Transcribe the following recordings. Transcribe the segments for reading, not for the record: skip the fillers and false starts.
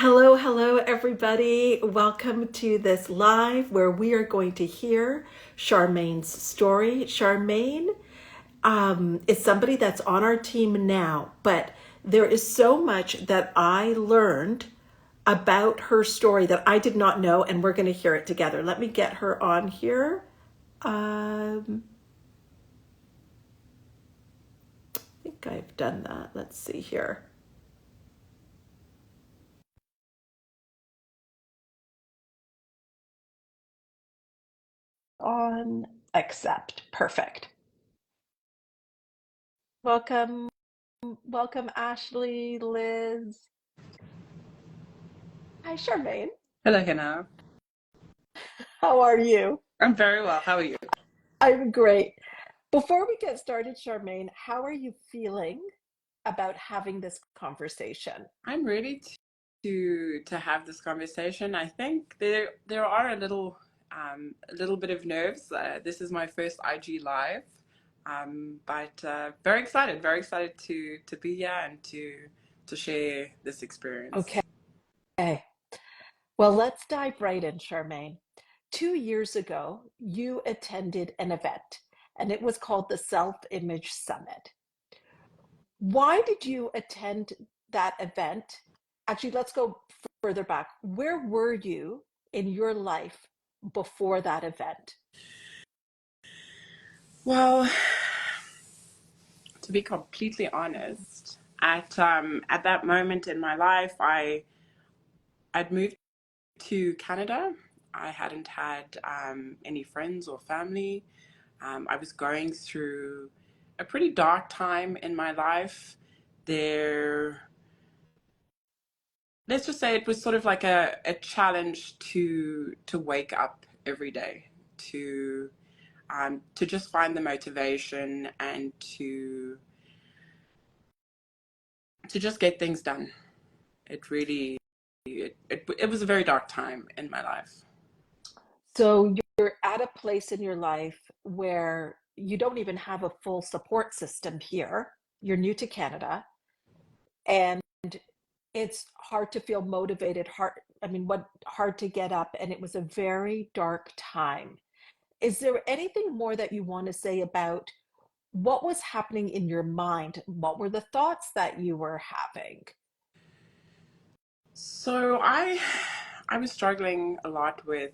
Hello, hello, everybody. Welcome to this live where we are going to hear Charmaine's story. Charmaine is somebody that's on our team now, but there is so much that I learned about her story that I did not know, and we're going to hear it together. Let me get her on here. I think I've done that. Let's see here. On accept. Perfect. Welcome, welcome, Ashley, Liz. Hi, Charmaine. Hello, Hina. How are you? I'm very well. How are you? I'm great. Before we get started, Charmaine, how are you feeling about having this conversation? I'm ready to have this conversation. I think there are a little bit of nerves. This is my first IG live, but very excited to be here and to share this experience. Okay. Well, let's dive right in, Charmaine. 2 years ago, you attended an event, and it was called the Self Image Summit. Why did you attend that event? Actually, let's go further back. Where were you in your life before that event? Well, to be completely honest, at that moment in my life, I'd moved to Canada. I hadn't had any friends or family. I was going through a pretty dark time in my life. There, let's just say it was sort of like a challenge to wake up every day, to just find the motivation and to just get things done. It really it was a very dark time in my life. So you're at a place in your life where you don't even have a full support system here. You're new to Canada, and it's hard to feel motivated, hard to get up, and it was a very dark time. Is there anything more that you want to say about what was happening in your mind? What were the thoughts that you were having? So I was struggling a lot with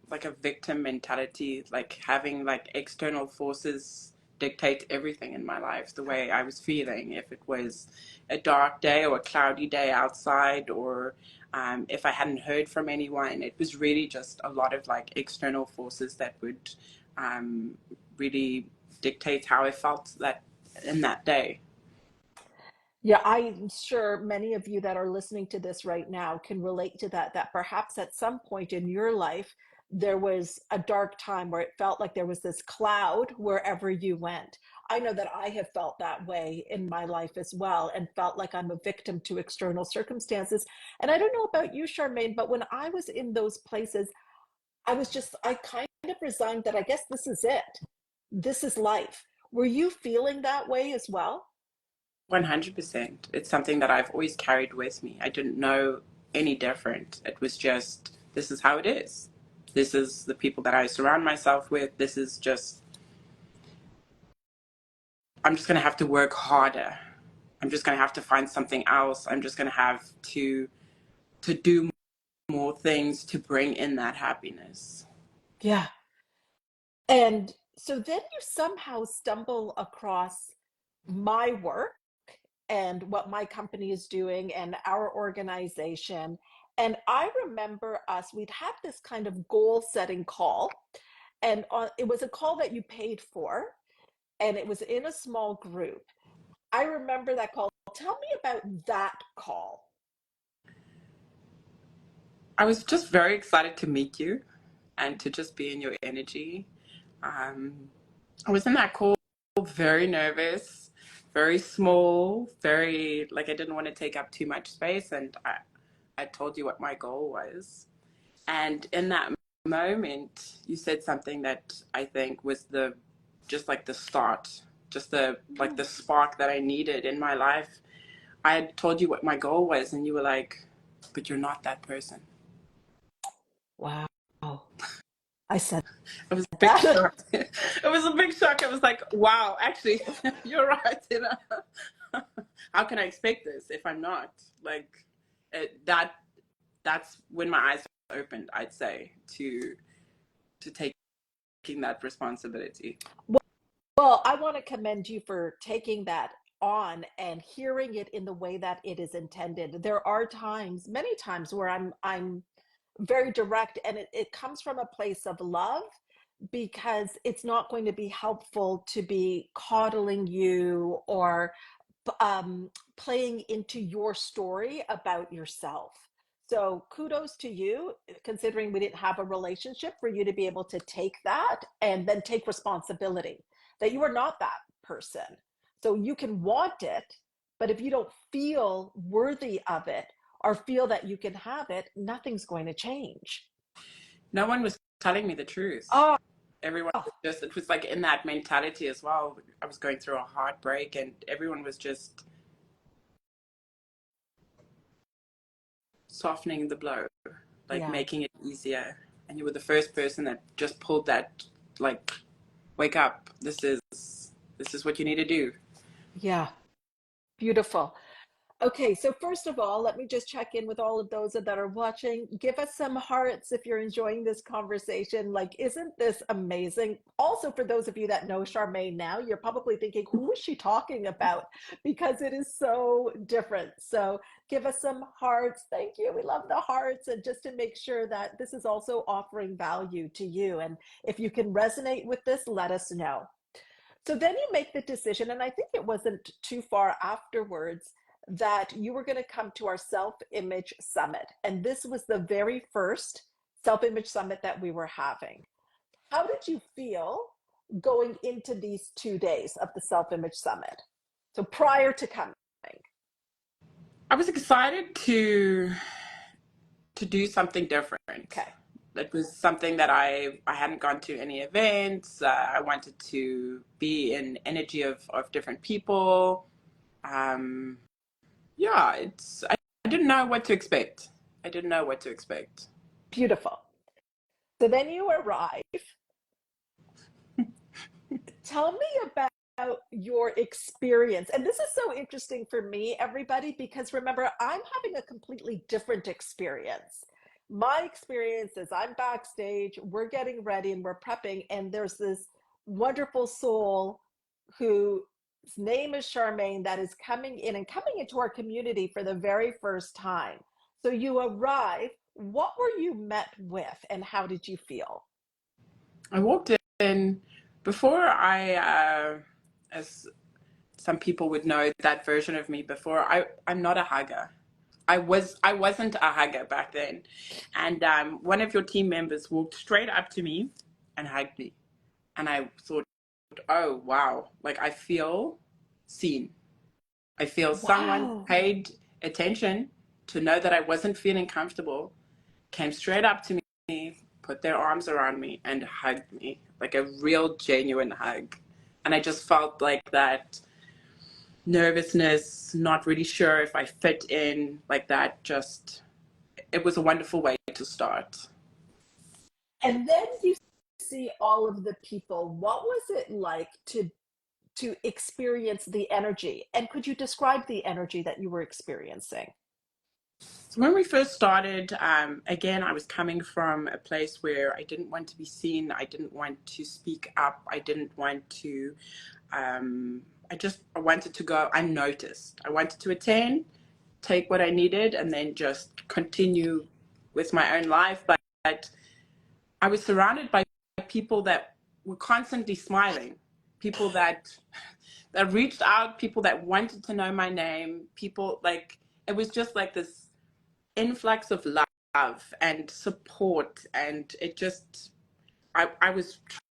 like a victim mentality, like having like external forces dictate everything in my life, the way I was feeling. If it was a dark day or a cloudy day outside, or if I hadn't heard from anyone, it was really just a lot of like external forces that would really dictate how I felt that in that day. Yeah, I'm sure many of you that are listening to this right now can relate to that, that perhaps at some point in your life, there was a dark time where it felt like there was this cloud wherever you went. I know that I have felt that way in my life as well and felt like I'm a victim to external circumstances. And I don't know about you, Charmaine, but when I was in those places, I kind of resigned that I guess this is it. This is life. Were you feeling that way as well? 100%. It's something that I've always carried with me. I didn't know any different. It was just, this is how it is. This is the people that I surround myself with. This is just, I'm just going to have to work harder. I'm just going to have to find something else. I'm just going to have to do more things to bring in that happiness. Yeah. And so then you somehow stumble across my work and what my company is doing and our organization. And I remember we'd had this kind of goal setting call, and it was a call that you paid for, and it was in a small group. I remember that call. Tell me about that call. I was just very excited to meet you and to just be in your energy. Um, I was in that call very nervous, very small, very like I didn't want to take up too much space, and I told you what my goal was. And in that moment, you said something that I think was the just like the start, just the like the spark that I needed in my life. I had told you what my goal was, and you were like, but you're not that person. Wow. I said It was a big that. shock. It was a big shock. I was like, wow, actually, you're right. How can I expect this if I'm not? Like, that's when my eyes opened, I'd say, to taking that responsibility. Well, I want to commend you for taking that on and hearing it in the way that it is intended. There are times, many times, where I'm very direct, and it comes from a place of love, because it's not going to be helpful to be coddling you or playing into your story about yourself. So kudos to you, considering we didn't have a relationship, for you to be able to take that and then take responsibility that you are not that person. So you can want it, but if you don't feel worthy of it or feel that you can have it, nothing's going to change. No one was telling me the truth. Oh, Everyone was just, it was like in that mentality as well. I was going through a heartbreak, and everyone was just softening the blow, like yeah. making it easier. And you were the first person that just pulled that, like, wake up. This is what you need to do. Yeah. Beautiful. Okay, so first of all, let me just check in with all of those that are watching. Give us some hearts if you're enjoying this conversation. Like, isn't this amazing? Also, for those of you that know Charmaine now, you're probably thinking, who is she talking about? Because it is so different. So give us some hearts. Thank you. We love the hearts. And just to make sure that this is also offering value to you. And if you can resonate with this, let us know. So then you make the decision, and I think it wasn't too far afterwards that you were going to come to our self-image summit. And this was the very first self-image summit that we were having. How did you feel going into these 2 days of the self-image summit? So prior to coming. I was excited to do something different. Okay. It was something that I hadn't gone to any events. I wanted to be in energy of different people. Um, yeah, I didn't know what to expect. I didn't know what to expect. Beautiful. So then you arrive. Tell me about your experience. And this is so interesting for me, everybody, because remember, I'm having a completely different experience. My experience is I'm backstage, we're getting ready and we're prepping, and there's this wonderful soul whose name is Charmaine that is coming in and coming into our community for the very first time. So you arrive. What were you met with, and how did you feel? I walked in before as some people would know that version of me before. I'm not a hugger. I wasn't a hugger back then, and one of your team members walked straight up to me and hugged me, and I thought, oh wow, like I feel seen. I feel someone Wow. paid attention to know that I wasn't feeling comfortable, came straight up to me, put their arms around me, and hugged me like a real, genuine hug. And I just felt like that nervousness, not really sure if I fit in, like that. Just, it was a wonderful way to start. And then you see all of the people. What was it like to experience the energy? And could you describe the energy that you were experiencing? So when we first started, again, I was coming from a place where I didn't want to be seen. I didn't want to speak up. I didn't want to, I wanted to go unnoticed. I wanted to attend, take what I needed, and then just continue with my own life. But I was surrounded by people that were constantly smiling, people that reached out, people that wanted to know my name, people like, it was just like this influx of love and support, and it just, I was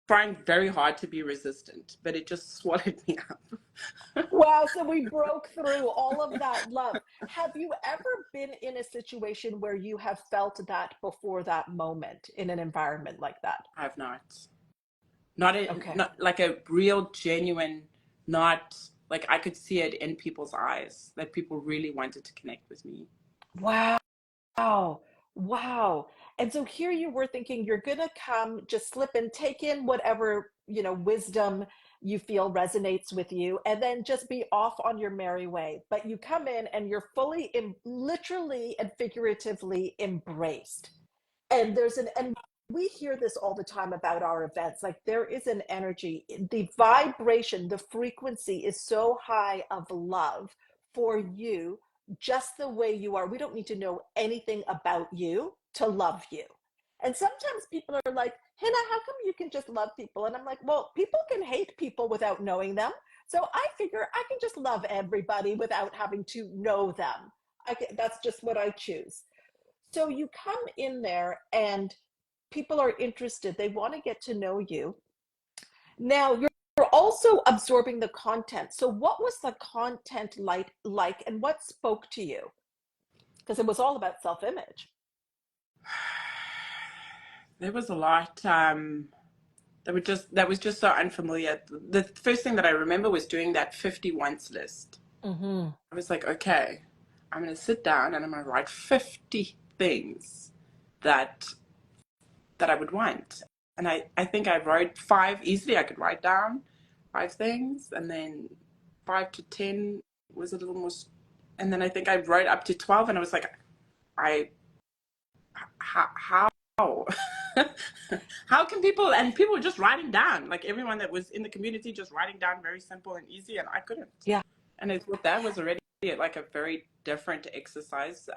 trying very hard to be resistant, but it just swallowed me up. Wow, so we broke through all of that love. Have you ever been in a situation where you have felt that before that moment in an environment like that? I have not. Not a, Okay. not like a real genuine, not like I could see it in people's eyes that people really wanted to connect with me. Wow. Wow. Wow. And so here you were thinking you're going to come, just slip and take in whatever, wisdom you feel resonates with you, and then just be off on your merry way. But you come in and you're fully, literally and figuratively embraced. And we hear this all the time about our events. Like, there is an energy, the vibration, the frequency is so high of love for you, just the way you are. We don't need to know anything about you to love you. And sometimes people are like, Hina, how come you can just love people? And I'm like, well, people can hate people without knowing them. So I figure I can just love everybody without having to know them. That's just what I choose. So you come in there and people are interested. They want to get to know you. Now you're also absorbing the content. So what was the content like and what spoke to you? Because it was all about self-image. There was a lot that was just so unfamiliar. The first thing that I remember was doing that 50 once list. Mm-hmm. I was like, okay, I'm going to sit down and I'm going to write 50 things that I would want. And I think I wrote five easily. I could write down five things, and then 5 to 10 was a little more. And then I think I wrote up to 12, and I was like, I how how can people, and people were just writing down, like everyone that was in the community just writing down very simple and easy, and I couldn't. Yeah. And I thought that was already like a very different exercise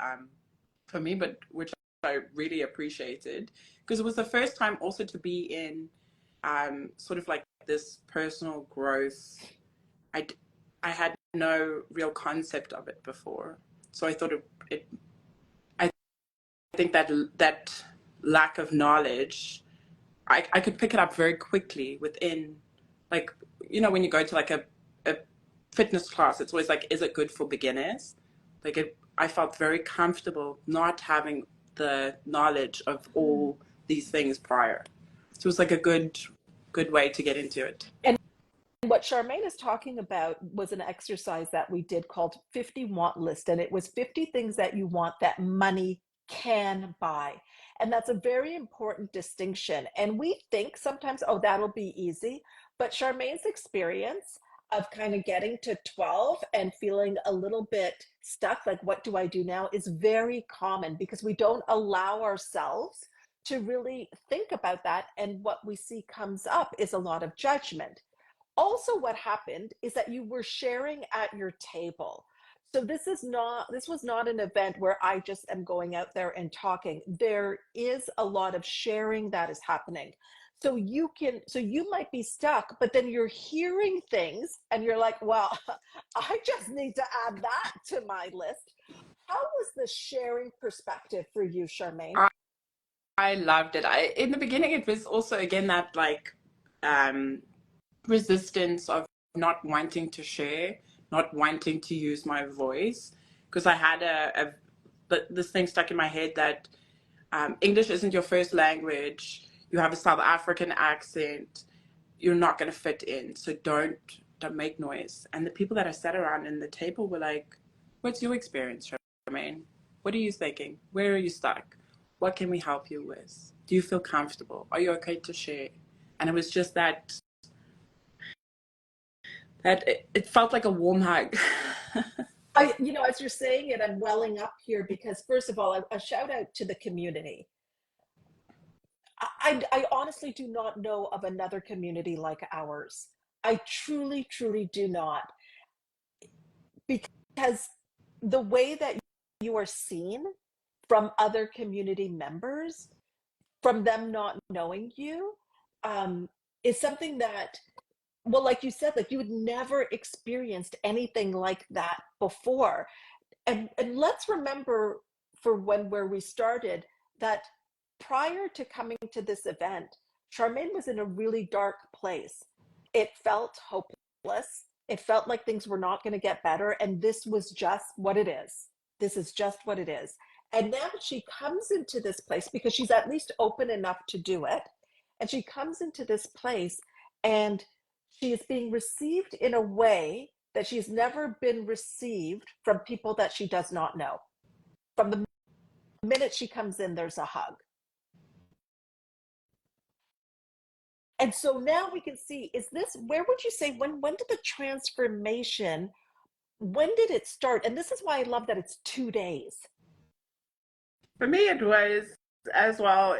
for me, but which I really appreciated because it was the first time also to be in sort of like this personal growth. I, I had no real concept of it before. So I thought I think that lack of knowledge, I could pick it up very quickly within, like, when you go to like a fitness class, it's always like, is it good for beginners? Like I felt very comfortable not having the knowledge of all these things prior. So it was like a good way to get into it. And what Charmaine is talking about was an exercise that we did called 50 want list. And it was 50 things that you want that money can buy. And that's a very important distinction. And we think sometimes, oh, that'll be easy. But Charmaine's experience of kind of getting to 12 and feeling a little bit stuck, like, what do I do now, is very common because we don't allow ourselves to really think about that. And what we see comes up is a lot of judgment. Also, what happened is that you were sharing at your table. So this was not an event where I just am going out there and talking. There is a lot of sharing that is happening. So you might be stuck, but then you're hearing things and you're like, well, I just need to add that to my list. How was the sharing perspective for you, Charmaine? I loved it. In the beginning, it was also again that like um, resistance of not wanting to share, not wanting to use my voice, because I had this thing stuck in my head that English isn't your first language. You have a South African accent. You're not going to fit in, so don't make noise. And the people that I sat around in the table were like, "What's your experience, Charmaine? What are you thinking? Where are you stuck? What can we help you with? Do you feel comfortable? Are you okay to share?" And it was just that it felt like a warm hug. As you're saying it, I'm welling up here because, first of all, a shout out to the community. I honestly do not know of another community like ours. I truly, truly do not. Because the way that you are seen from other community members, from them not knowing you, um, is something that, well, like you said, like, you had never experienced anything like that before. And let's remember, for where we started, that prior to coming to this event, Charmaine was in a really dark place. It felt hopeless. It felt like things were not going to get better, and this was just what it is. This is just what it is. And now she comes into this place because she's at least open enough to do it, and she comes into this place, and she is being received in a way that she's never been received from people that she does not know, from the minute she comes in, there's a hug. And so now we can see, is this, where would you say, when did the transformation, when did it start? And this is why I love that it's 2 days. For me, it was as well.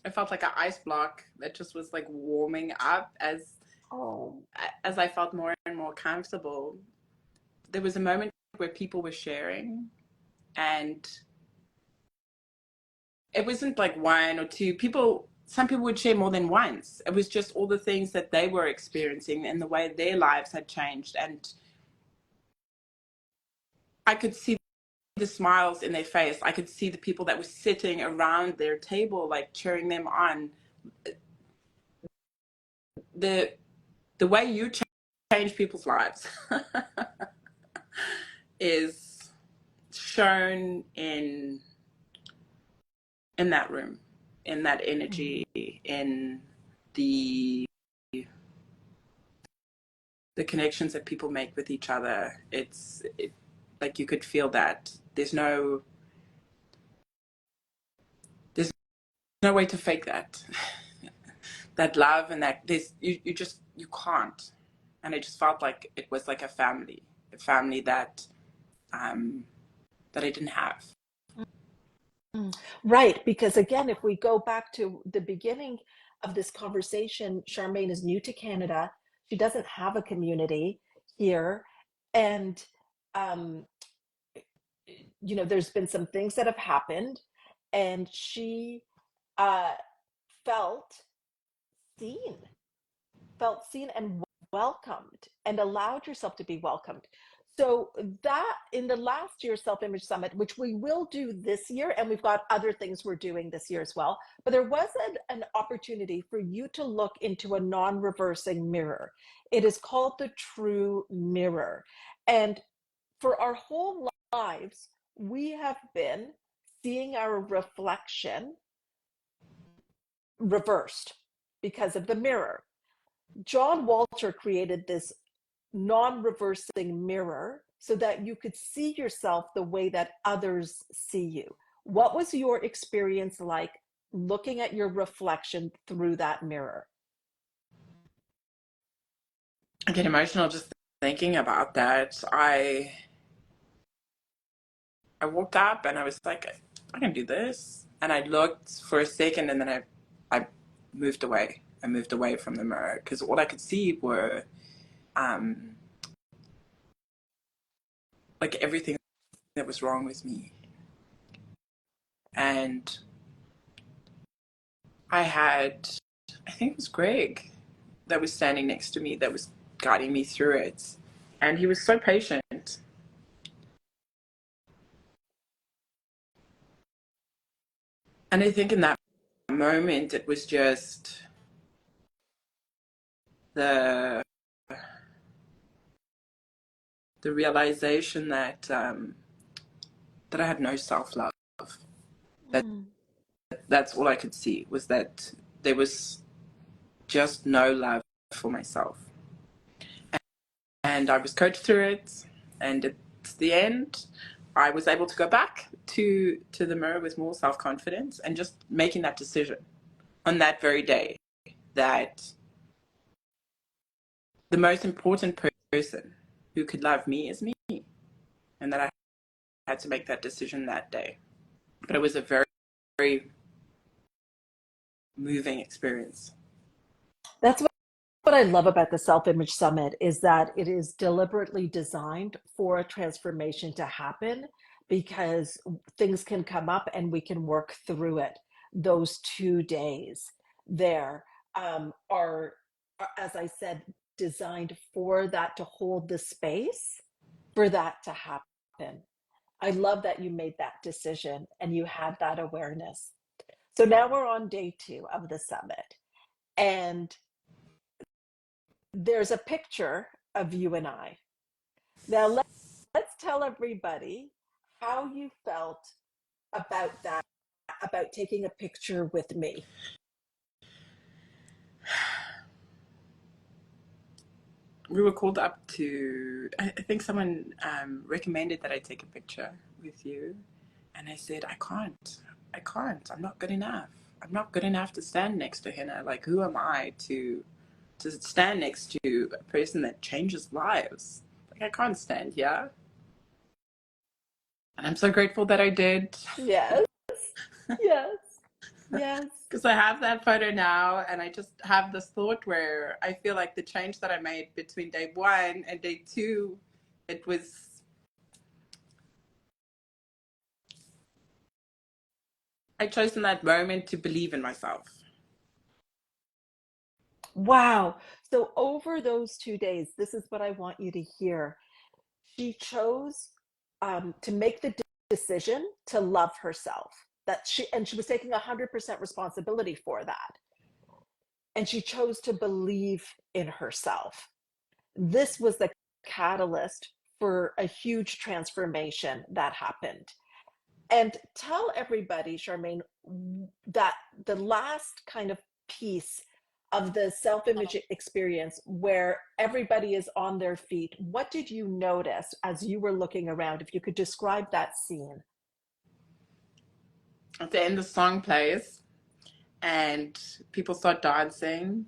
It felt like an ice block that just was like warming up Oh. as I felt more and more comfortable. There was a moment where people were sharing, and it wasn't like one or two people. Some people would share more than once. It was just all the things that they were experiencing and the way their lives had changed. And I could see the smiles in their face. I could see the people that were sitting around their table, like cheering them on. The the way you change people's lives is shown in that room, in that energy, in the the connections that people make with each other. Like you could feel that there's no way to fake that that love, and that you can't. And it just felt like it was like a family that that I didn't have. Right, because again, if we go back to the beginning of this conversation, Charmaine is new to Canada. She doesn't have a community here. And, um, there's been some things that have happened, and she uh, felt seen, felt seen and welcomed and allowed yourself to be welcomed. So that in the last year's self-image summit, which we will do this year, and we've got other things we're doing this year as well, but there was an opportunity for you to look into a non-reversing mirror. It is called the true mirror. And for our whole lives, we have been seeing our reflection reversed because of the mirror. John Walter created this non-reversing mirror so that you could see yourself the way that others see you. What was your experience like looking at your reflection through that mirror? I get emotional just thinking about that. I woke up and I was like, I can do this. And I looked for a second, and then I moved away. I moved away from the mirror because all I could see were um, like everything that was wrong with me. And I think it was Greg that was standing next to me that was guiding me through it. And he was so patient. And I think in that moment, it was just the the realization that I had no self love. That Mm. that's all I could see, was that there was just no love for myself. And I was coached through it, and at the end, I was able to go back to the mirror with more self confidence, and just making that decision on that very day that the most important person who could love me is me, and that I had to make that decision that day. But it was a very, very moving experience. That's what I love about the Self Image Summit is that it is deliberately designed for a transformation to happen because things can come up and we can work through it. Those 2 days there are, as I said, designed for that to hold the space for that to happen. I love that you made that decision and you had that awareness. So now we're on day 2 of the summit. And there's a picture of you and I. Now let's tell everybody how you felt about that, about taking a picture with me. We were called up to, I think someone recommended that I take a picture with you. And I said, I can't, I'm not good enough. I'm not good enough to stand next to Hina. Like, who am I to stand next to a person that changes lives? Like, I can't stand here. And I'm so grateful that I did. Yes, yes, yes. Because I have that photo now, and I just have this thought where I feel like the change that I made between day one and day two, it was, I chose in that moment to believe in myself. Wow. So over those 2 days, this is what I want you to hear. She chose to make the decision to love herself. And she was taking 100% responsibility for that. And she chose to believe in herself. This was the catalyst for a huge transformation that happened. And tell everybody, Charmaine, that the last kind of piece of the self image experience where everybody is on their feet, what did you notice as you were looking around? If you could describe that scene. At the end, the song plays, and people start dancing,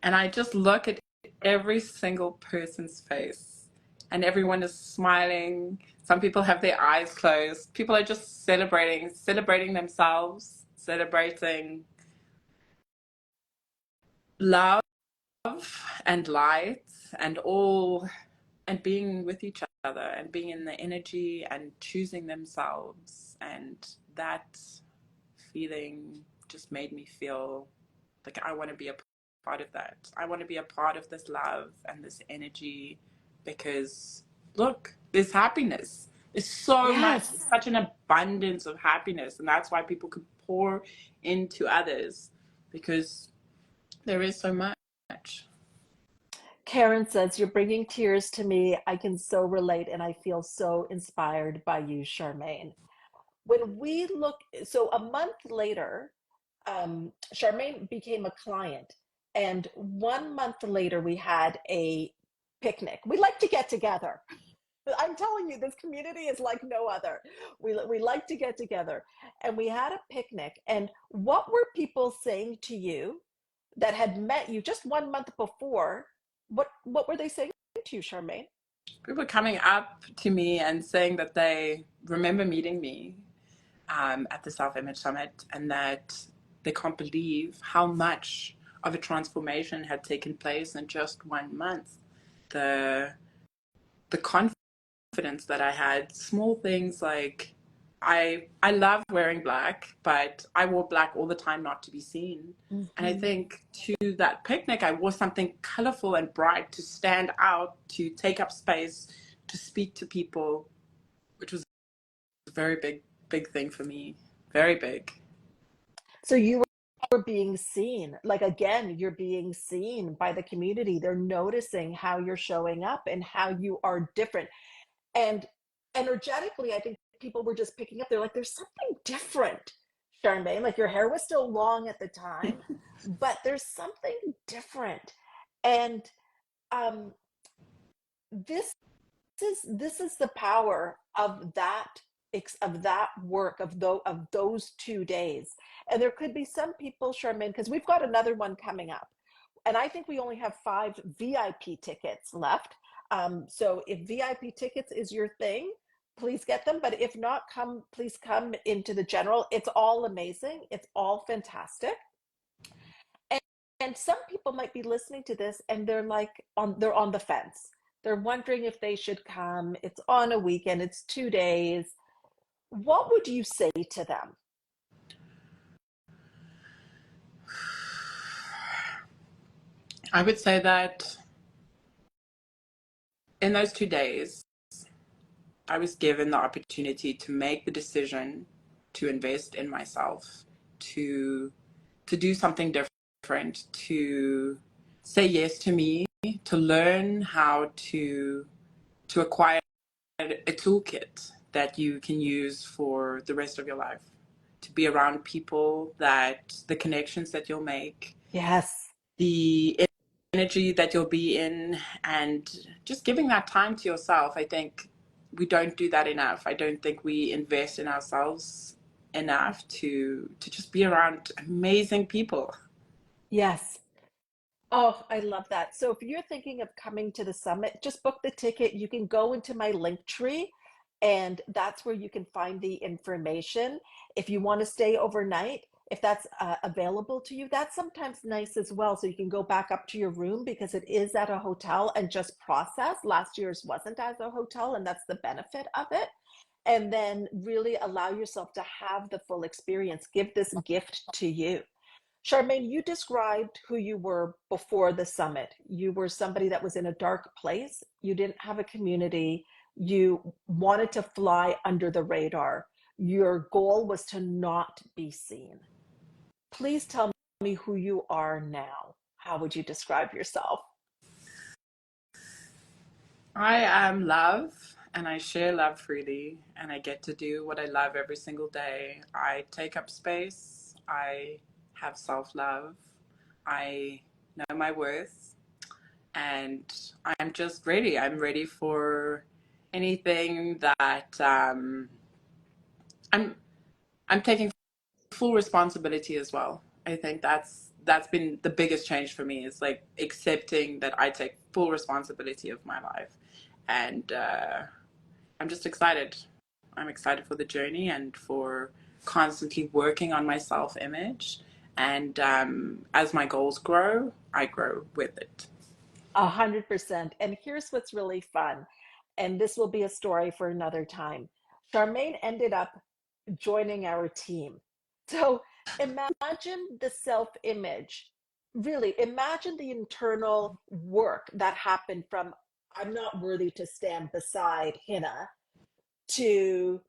and I just look at every single person's face, and everyone is smiling. Some people have their eyes closed. People are just celebrating themselves, celebrating love and light and all, and being with each other and being in the energy and choosing themselves. And that feeling just made me feel like I want to be a part of that. I want to be a part of this love and this energy, because look, there's happiness. There's so much, Yes. such an abundance of happiness. And that's why people could pour into others, because there is so much. Karen says, "You're bringing tears to me. I can so relate, and I feel so inspired by you, Charmaine." When we look, so a month later, Charmaine became a client. And 1 month later, we had a picnic. We like to get together. I'm telling you, this community is like no other. We like to get together. And we had a picnic. And what were people saying to you that had met you just 1 month before? What were they saying to you, Charmaine? People coming up to me and saying that they remember meeting me at the Self Image Summit, and that they can't believe how much of a transformation had taken place in just 1 month. The the confidence that I had, small things like I love wearing black, but I wore black all the time not to be seen. And I Mm-hmm. think to that picnic, I wore something colorful and bright to stand out, to take up space, to speak to people, which was a very big thing for me. Very big. So you were being seen. Like again, you're being seen by the community. They're noticing how you're showing up and how you are different. And energetically, I think people were just picking up. They're like, there's something different, Charmaine. Like your hair was still long at the time, but there's something different. And um, this this is the power of that work of those 2 days. And there could be some people, Charmaine, because we've got another one coming up, and I think we only have 5 VIP tickets left. So if VIP tickets is your thing, please get them. But if not, please come into the general. It's all amazing. It's all fantastic. And, and some people might be listening to this and they're on the fence. They're wondering if they should come. It's on a weekend, it's 2 days. What would you say to them? I would say that in those 2 days, I was given the opportunity to make the decision to invest in myself, to do something different, to say yes to me, to learn how to acquire a toolkit that you can use for the rest of your life, to be around people, that the connections that you'll make, Yes. the energy that you'll be in, and just giving that time to yourself. I think we don't do that enough. I don't think we invest in ourselves enough to just be around amazing people. Yes. Oh, I love that. So if you're thinking of coming to the summit, just book the ticket. You can go into my link tree, and that's where you can find the information. If you want to stay overnight, if that's available to you, that's sometimes nice as well. So you can go back up to your room because it is at a hotel and just process. Last year's wasn't at a hotel, and that's the benefit of it. And then really allow yourself to have the full experience. Give this gift to you. Charmaine, you described who you were before the summit. You were somebody that was in a dark place. You didn't have a community. You wanted to fly under the radar. Your goal was to not be seen. Please tell me who you are now. How would you describe yourself? I am love, and I share love freely, and I get to do what I love every single day. I take up space. I have self love. I know my worth, and I'm just ready. I'm ready for anything that I'm. I'm taking full responsibility as well. I think that's been the biggest change for me. Is like accepting that I take full responsibility of my life, and I'm just excited. I'm excited for the journey and for constantly working on my self image. And as my goals grow, I grow with it. 100%. And here's what's really fun. And this will be a story for another time. Charmaine ended up joining our team. So imagine the self image. Really, imagine the internal work that happened from I'm not worthy to stand beside Hina to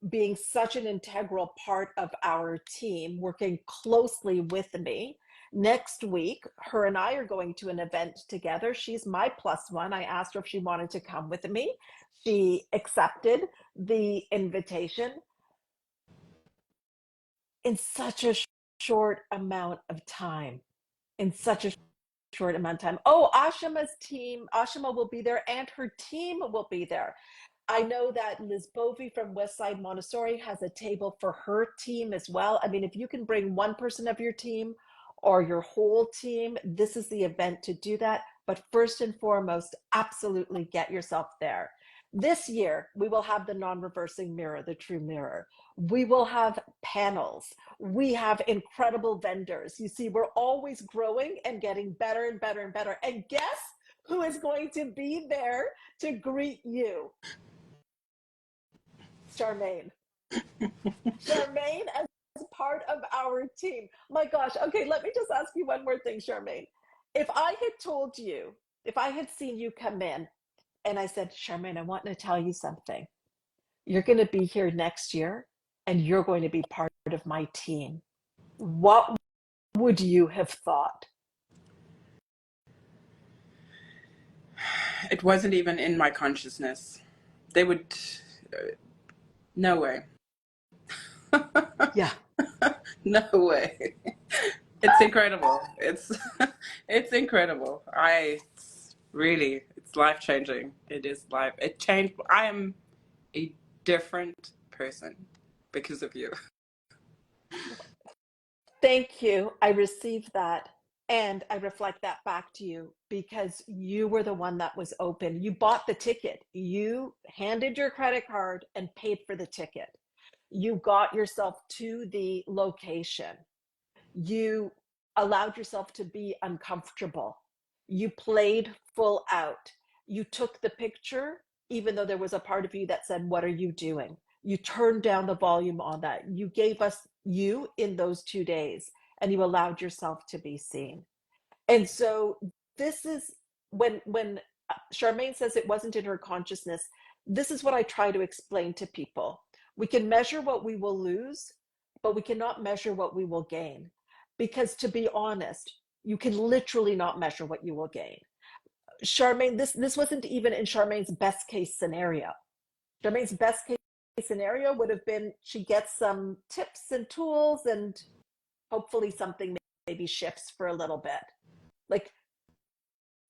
being such an integral part of our team, working closely with me. Next week, her and I are going to an event together. She's my plus one. I asked her if she wanted to come with me. She accepted the invitation in such a short amount of time. In such a short amount of time. Oh, Ashima will be there and her team will be there. I know that Liz Bovey from Westside Montessori has a table for her team as well. I mean, if you can bring one person of your team or your whole team, this is the event to do that. But first and foremost, absolutely get yourself there. This year, we will have the non reversing mirror, the true mirror. We will have panels. We have incredible vendors. You see, we're always growing and getting better and better and better. And guess who is going to be there to greet you? Charmaine. Charmaine as part of our team. My gosh. Okay, let me just ask you one more thing, Charmaine. If I had told you, if I had seen you come in and I said, Charmaine, I want to tell you something. You're going to be here next year and you're going to be part of my team. What would you have thought? It wasn't even in my consciousness. They would, no way. Yeah. No way. It's incredible. It's incredible. It's really, it's life changing. It is life. It changed. I am a different person because of you. Thank you. I received that. And I reflect that back to you because you were the one that was open. You bought the ticket. You handed your credit card and paid for the ticket. You got yourself to the location. You allowed yourself to be uncomfortable. You played full out. You took the picture, even though there was a part of you that said, what are you doing? You turned down the volume on that. You gave us you in those 2 days and you allowed yourself to be seen. And so this is when Charmaine says it wasn't in her consciousness, this is what I try to explain to people. We can measure what we will lose, but we cannot measure what we will gain. Because to be honest, you can literally not measure what you will gain. Charmaine, this wasn't even in Charmaine's best case scenario. Charmaine's best case scenario would have been she gets some tips and tools and hopefully something maybe shifts for a little bit. Like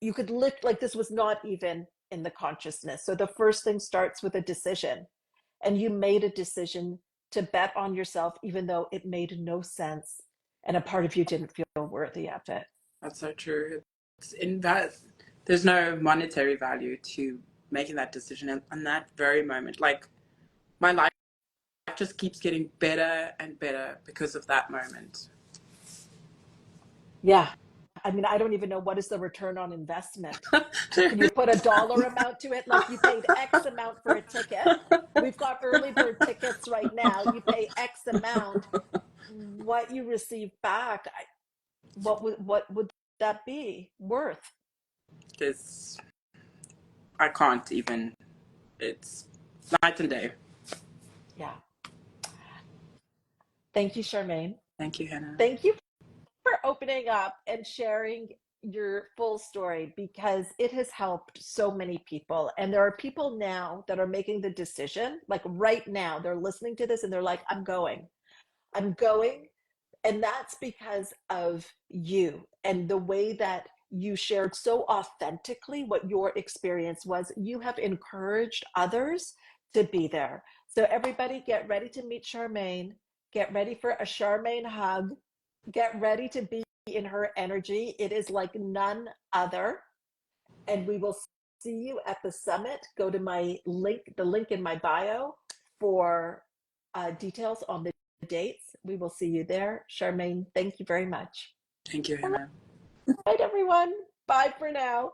you could lift, like this was not even in the consciousness. So the first thing starts with a decision. And you made a decision to bet on yourself, even though it made no sense. And a part of you didn't feel worthy of it. That's so true. It's in that there's no monetary value to making that decision in that very moment. Like my life just keeps getting better and better because of that moment. Yeah. I mean, I don't even know what is the return on investment. Can you put a dollar amount to it? Like you paid X amount for a ticket. We've got early bird tickets right now. You pay X amount. What you receive back, what would that be worth? There's I can't even. It's night and day. Yeah. Thank you, Charmaine. Thank you, Hannah. Thank you for opening up and sharing your full story because it has helped so many people. And there are people now that are making the decision, like right now, they're listening to this and they're like, I'm going. And that's because of you and the way that you shared so authentically what your experience was. You have encouraged others to be there. So, everybody, get ready to meet Charmaine. Get ready for a Charmaine hug. Get ready to be in her energy. It is like none other. And we will see you at the summit. Go to my link, the link in my bio for details on the dates. We will see you there. Charmaine, thank you very much. Thank you, All Hannah. right, everyone. Bye for now.